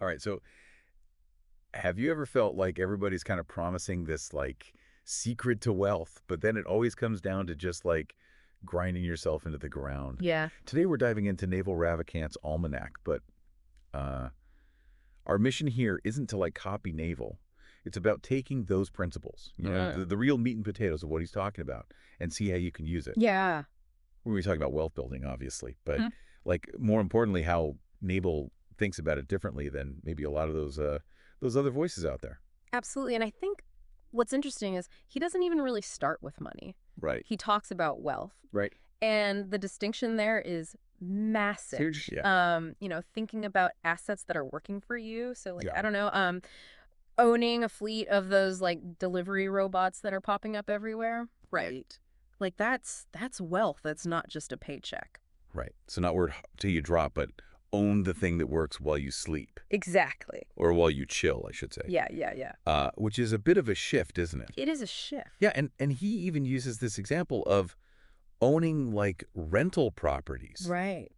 All right, so have you ever felt like everybody's kind of promising this like secret to wealth, but then it always comes down to just like grinding yourself into the ground? Yeah. Today we're diving into Naval Ravikant's Almanack, but uh, our mission here isn't to like copy Naval. It's about taking those principles, the real meat and potatoes of what he's talking about, and see how you can use it. Yeah. We're talking about wealth building, obviously, but Mhm. like more importantly, how Naval thinks about it differently than maybe a lot of those other voices out there. Absolutely. And I think what's interesting is he doesn't even really start with money. Right. He talks about wealth. Right. And the distinction there is massive. Huge. Yeah. Thinking about assets that are working for you. So like, Yeah. I don't know, owning a fleet of those like delivery robots that are popping up everywhere. Right. Like that's wealth. That's not just a paycheck. Right. So not word till you drop, but own the thing that works while you sleep Exactly. or while you chill, I should say. Yeah. Which is a bit of a shift, isn't it? It is a shift. Yeah. And he even uses this example of owning like rental properties Right.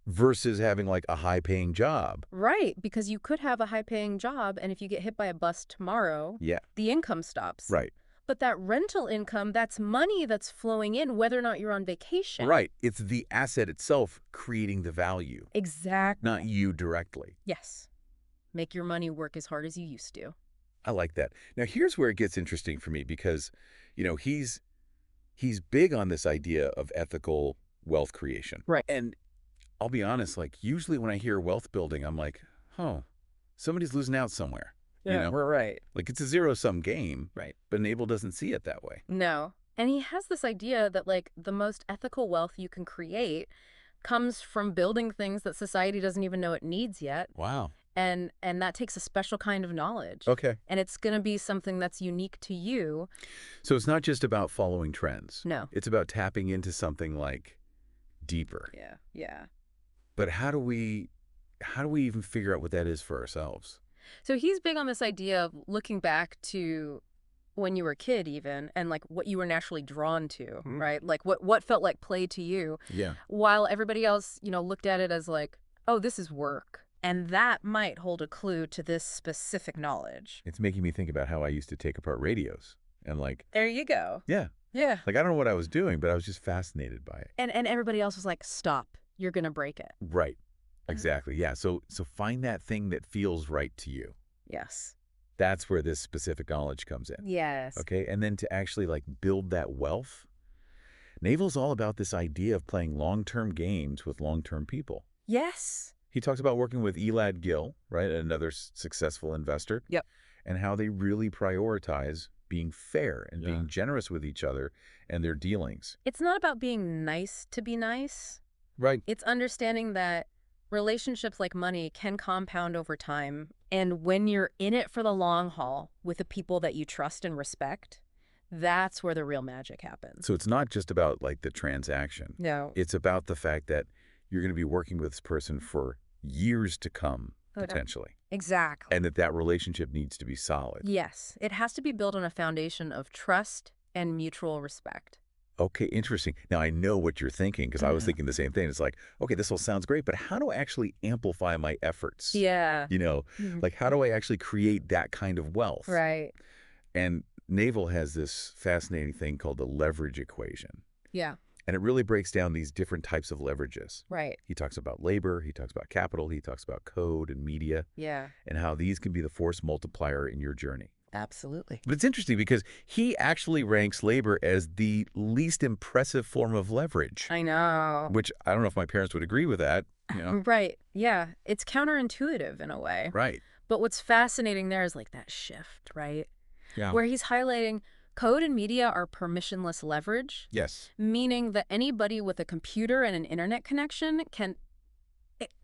versus having like a high paying job. Right, because you could have a high-paying job, and if you get hit by a bus tomorrow, Yeah. the income stops. Right. But that rental income, that's money that's flowing in, whether or not you're on vacation. Right. It's the asset itself creating the value, Exactly. not you directly. Yes. Make your money work as hard as you used to. I like that. Now, here's where it gets interesting for me because, he's big on this idea of ethical wealth creation. Right. And I'll be honest, like usually when I hear wealth building, I'm like, somebody's losing out somewhere. We're right. Like it's a zero-sum game. Right. But Nabal doesn't see it that way. No. And he has this idea that, like, the most ethical wealth you can create comes from building things that society doesn't even know it needs yet. Wow. And that takes a special kind of knowledge. Okay. And it's going to be something that's unique to you. So it's not just about following trends. No. It's about tapping into something like deeper. Yeah. But how do we even figure out what that is for ourselves? So he's big on this idea of looking back to when you were a kid even, and like what you were naturally drawn to, right? Like what felt like play to you. Yeah. While everybody else, looked at it as like, oh, this is work. And that might hold a clue to this specific knowledge. It's making me think about how I used to take apart radios and like, There you go. yeah. Yeah. Like I don't know what I was doing, but I was just fascinated by it. And everybody else was like, stop, you're going to break it. Right. Exactly. Yeah. So find that thing that feels right to you. Yes. That's where this specific knowledge comes in. Yes. Okay. And then to actually like build that wealth, Naval's all about this idea of playing long-term games with long-term people. Yes. He talks about working with Elad Gil, right, another successful investor. Yep. And how they really prioritize being fair and being generous with each other and their dealings. It's not about being nice to be nice. Right. It's understanding that relationships like money can compound over time. And when you're in it for the long haul with the people that you trust and respect, that's where the real magic happens. So it's not just about like the transaction. No. It's about the fact that you're going to be working with this person for years to come, potentially. Exactly. And that relationship needs to be solid. Yes. It has to be built on a foundation of trust and mutual respect. Okay, interesting. Now, I know what you're thinking because I was thinking the same thing. It's like, okay, this all sounds great, but how do I actually amplify my efforts? Yeah. Like how do I actually create that kind of wealth? Right. And Naval has this fascinating thing called the leverage equation. Yeah. And it really breaks down these different types of leverages. Right. He talks about labor, he talks about capital, he talks about code and media. Yeah. And how these can be the force multiplier in your journey. Absolutely. But it's interesting because he actually ranks labor as the least impressive form of leverage. I know. Which I don't know if my parents would agree with that. Right. Yeah. It's counterintuitive in a way. Right. But what's fascinating there is like that shift, right? Yeah. Where he's highlighting code and media are permissionless leverage. Yes. Meaning that anybody with a computer and an internet connection can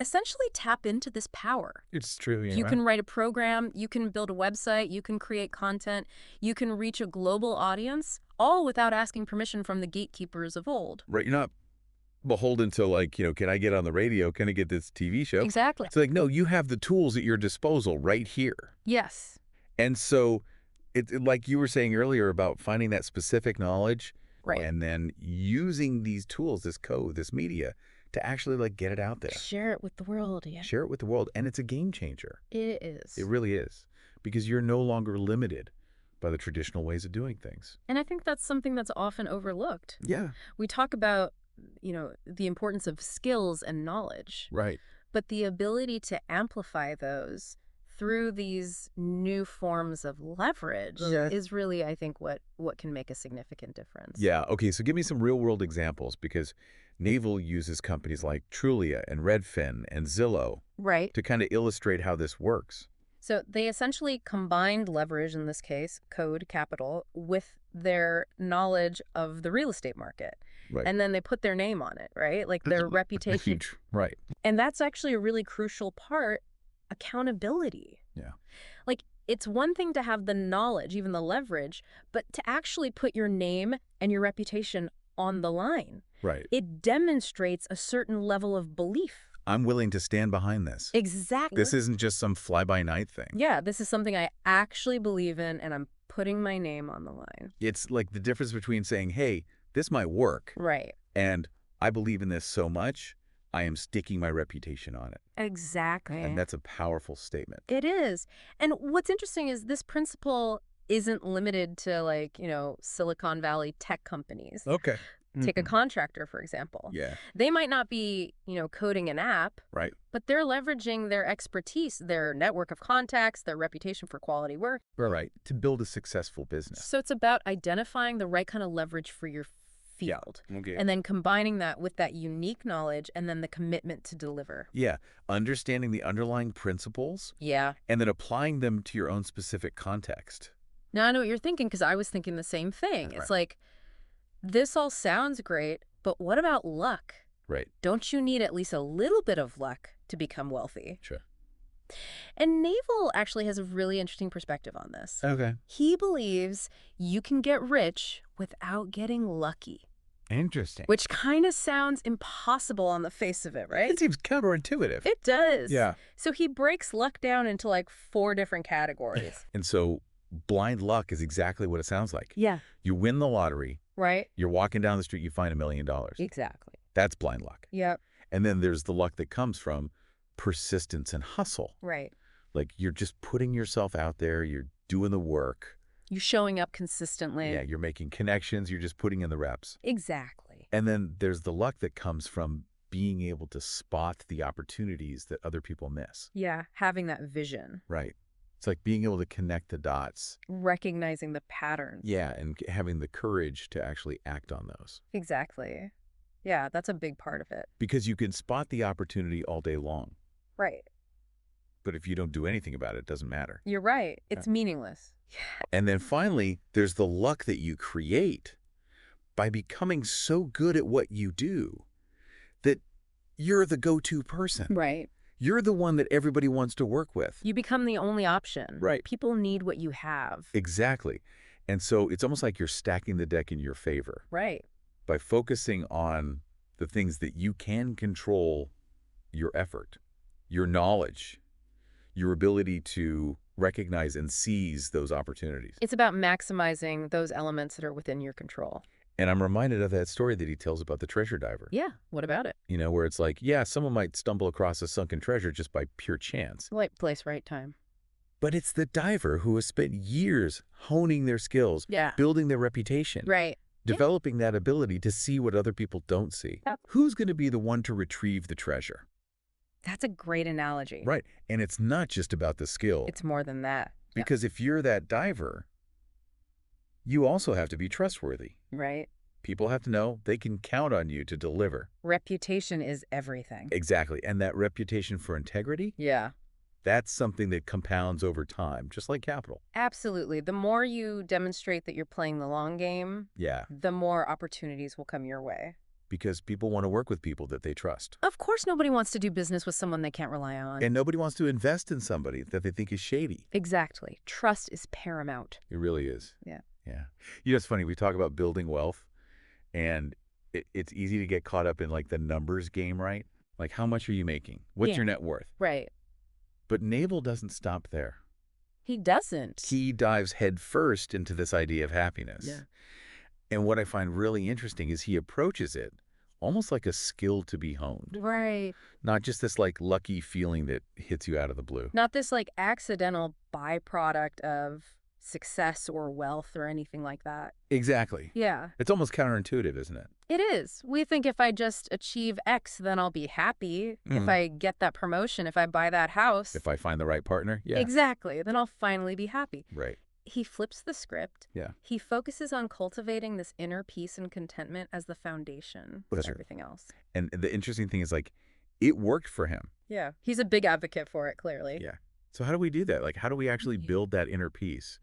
essentially tap into this power. It's true. You can write a program, you can build a website, you can create content, you can reach a global audience, all without asking permission from the gatekeepers of old. Right. You're not beholden to like, can I get on the radio? Can I get this TV show? Exactly. It's like, no, you have the tools at your disposal right here. Yes. And so like you were saying earlier about finding that specific knowledge right. and then using these tools, this code, this media to actually like get it out there. Share it with the world, yeah. Share it with the world. And it's a game changer. It is. It really is. Because you're no longer limited by the traditional ways of doing things. And I think that's something that's often overlooked. Yeah. We talk about, the importance of skills and knowledge. Right. But the ability to amplify those through these new forms of leverage is really, I think, what can make a significant difference. Yeah. Okay. So give me some real world examples, because Naval uses companies like Trulia and Redfin and Zillow to kind of illustrate how this works. So they essentially combined leverage, in this case, code capital, with their knowledge of the real estate market. Right. And then they put their name on it, right? Like their reputation. Huge. Right. And that's actually a really crucial part, accountability. Yeah. Like, it's one thing to have the knowledge, even the leverage, but to actually put your name and your reputation on the line. Right. It demonstrates a certain level of belief. I'm willing to stand behind this. Exactly. This isn't just some fly-by-night thing. Yeah, this is something I actually believe in, and I'm putting my name on the line. It's like the difference between saying, hey, this might work. Right. And I believe in this so much, I am sticking my reputation on it. Exactly. And that's a powerful statement. It is. And what's interesting is this principle isn't limited to, Silicon Valley tech companies. Okay. Take a contractor, for example. Yeah. They might not be, coding an app. Right. But they're leveraging their expertise, their network of contacts, their reputation for quality work. Right. To build a successful business. So it's about identifying the right kind of leverage for your field. Yeah. Okay. And then combining that with that unique knowledge and then the commitment to deliver. Yeah. Understanding the underlying principles. Yeah. And then applying them to your own specific context. Now, I know what you're thinking, because I was thinking the same thing. It's like, this all sounds great, but what about luck? Right. Don't you need at least a little bit of luck to become wealthy? Sure. And Naval actually has a really interesting perspective on this. Okay. He believes you can get rich without getting lucky. Interesting. Which kind of sounds impossible on the face of it, right? It seems counterintuitive. It does. Yeah. So he breaks luck down into 4 different categories. And so blind luck is exactly what it sounds like. Yeah. You win the lottery. Right. You're walking down the street, you find $1 million. Exactly. That's blind luck. Yep. And then there's the luck that comes from persistence and hustle. Right. Like you're just putting yourself out there, you're doing the work. You showing up consistently. Yeah, you're making connections, you're just putting in the reps. Exactly. And then there's the luck that comes from being able to spot the opportunities that other people miss. Yeah, having that vision. Right. It's like being able to connect the dots. Recognizing the patterns. Yeah, and having the courage to actually act on those. Exactly. Yeah, that's a big part of it. Because you can spot the opportunity all day long. Right. But if you don't do anything about it, it doesn't matter. You're right. It's meaningless. And then finally, there's the luck that you create by becoming so good at what you do that you're the go-to person. Right. You're the one that everybody wants to work with. You become the only option. Right. People need what you have. Exactly. And so it's almost like you're stacking the deck in your favor. Right. By focusing on the things that you can control, your effort, your knowledge, your ability to recognize and seize those opportunities. It's about maximizing those elements that are within your control. And I'm reminded of that story that he tells about the treasure diver. Yeah. What about it? You know, where it's like, yeah, someone might stumble across a sunken treasure just by pure chance. Right place, right time. But it's the diver who has spent years honing their skills, building their reputation, right, developing that ability to see what other people don't see. Yep. Who's going to be the one to retrieve the treasure? That's a great analogy. Right. And it's not just about the skill. It's more than that. Because if you're that diver, you also have to be trustworthy. Right. People have to know they can count on you to deliver. Reputation is everything. Exactly. And that reputation for integrity? Yeah. That's something that compounds over time, just like capital. Absolutely. The more you demonstrate that you're playing the long game, the more opportunities will come your way. Because people want to work with people that they trust. Of course, nobody wants to do business with someone they can't rely on. And nobody wants to invest in somebody that they think is shady. Exactly. Trust is paramount. It really is. Yeah. Yeah. You know, it's funny. We talk about building wealth, and it's easy to get caught up in like the numbers game, right? Like, how much are you making? What's your net worth? Right. But Naval doesn't stop there. He doesn't. He dives headfirst into this idea of happiness. Yeah. And what I find really interesting is he approaches it almost like a skill to be honed, Right. not just this like lucky feeling that hits you out of the blue. Not this like accidental byproduct of success or wealth or anything like that. Exactly. Yeah, It's almost counterintuitive, isn't it? it is. We think if I just achieve X, then I'll be happy. If Mhm. I get that promotion, if I buy that house, If I find the right partner, yeah. exactly, then I'll finally be happy. Right. He flips the script. Yeah. He focuses on cultivating this inner peace and contentment as the foundation That's for true. everything else. And the interesting thing is like, it worked for him. Yeah. He's a big advocate for it, clearly. Yeah. So how do we do that? Like, how do we actually build that inner peace?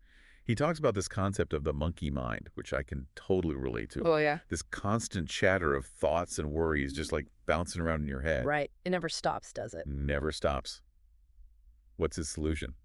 He talks about this concept of the monkey mind, which I can totally relate to. Oh, yeah. This constant chatter of thoughts and worries just like bouncing around in your head. Right. It never stops, does it? Never stops. What's his solution?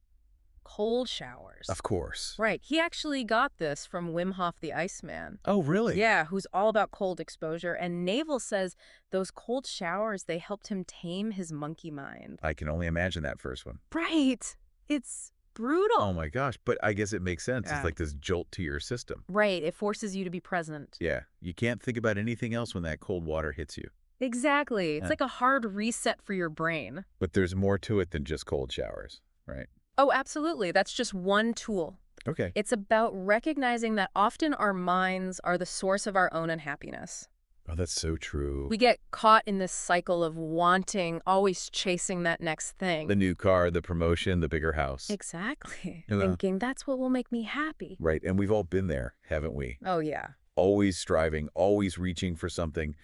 Cold showers. Of course. Right. He actually got this from Wim Hof the Iceman. Oh, really? Yeah, who's all about cold exposure. And Naval says those cold showers, they helped him tame his monkey mind. I can only imagine that first one. Right. It's brutal. Oh my gosh. But I guess it makes sense. Yeah. It's like this jolt to your system. Right. It forces you to be present. Yeah. You can't think about anything else when that cold water hits you. Exactly. It's Yeah. like a hard reset for your brain. But there's more to it than just cold showers, right? Oh, absolutely. That's just one tool. Okay. It's about recognizing that often our minds are the source of our own unhappiness. Oh, that's so true. We get caught in this cycle of wanting, always chasing that next thing. The new car, the promotion, the bigger house. Exactly. Yeah. Thinking that's what will make me happy. Right. And we've all been there, haven't we? Oh, yeah. Always striving, always reaching for something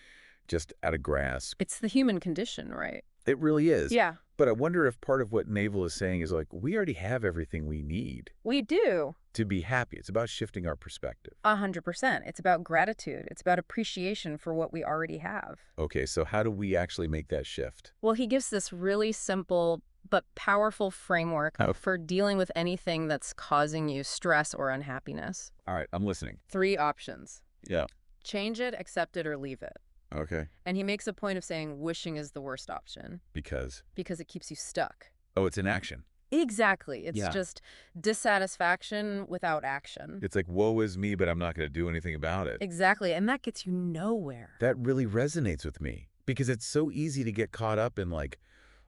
just out of grasp. It's the human condition, right? It really is. Yeah, But I wonder if part of what Naval is saying is like, we already have everything we need we do. to be happy. It's about shifting our perspective. 100%. It's about gratitude. It's about appreciation for what we already have. Okay, so how do we actually make that shift? Well, he gives this really simple but powerful framework Oh. for dealing with anything that's causing you stress or unhappiness. All right, I'm listening. 3 options. Yeah. Change it, accept it, or leave it. Okay. And he makes a point of saying wishing is the worst option Because, because it keeps you stuck. oh, it's inaction. Exactly. It's Yeah. just dissatisfaction without action. It's like, woe is me, but I'm not going to do anything about it. Exactly. And that gets you nowhere. That really resonates with me because it's so easy to get caught up in like,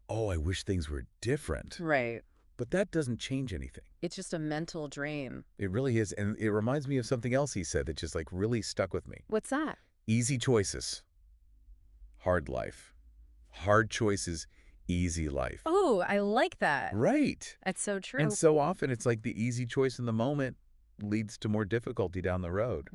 oh, I wish things were different. Right. But that doesn't change anything. It's just a mental drain. It really is. And it reminds me of something else he said that just like really stuck with me. What's that? Easy choices, hard life. Hard choices, easy life. Oh, I like that. Right. That's so true. And so often it's like the easy choice in the moment leads to more difficulty down the road.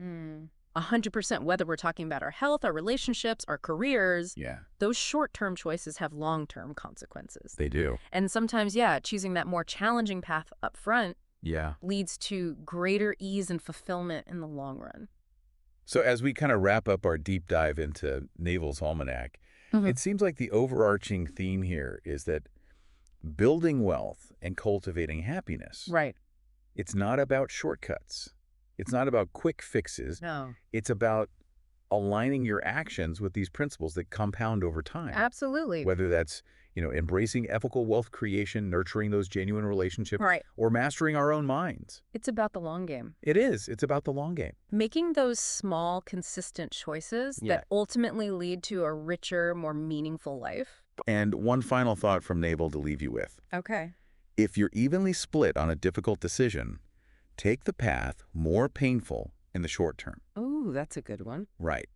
100%, whether we're talking about our health, our relationships, our careers, Yeah, those short-term choices have long-term consequences. they do. And sometimes, yeah, choosing that more challenging path up front Yeah. leads to greater ease and fulfillment in the long run. So as we kind of wrap up our deep dive into Naval's Almanac, Mhm. it seems like the overarching theme here is that building wealth and cultivating happiness, Right. it's not about shortcuts. It's not about quick fixes. No. It's about aligning your actions with these principles that compound over time. Absolutely. Whether that's, embracing ethical wealth creation, nurturing those genuine relationships, Right. or mastering our own minds. It's about the long game. It is. It's about the long game. Making those small, consistent choices Yeah. that ultimately lead to a richer, more meaningful life. And one final thought from Naval to leave you with. Okay. If you're evenly split on a difficult decision, take the path more painful in the short term. Ooh, that's a good one. Right.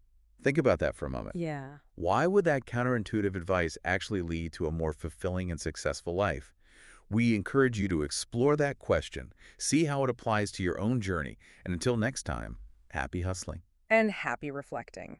Think about that for a moment. Yeah. Why would that counterintuitive advice actually lead to a more fulfilling and successful life? We encourage you to explore that question, see how it applies to your own journey, and until next time, happy hustling. And happy reflecting.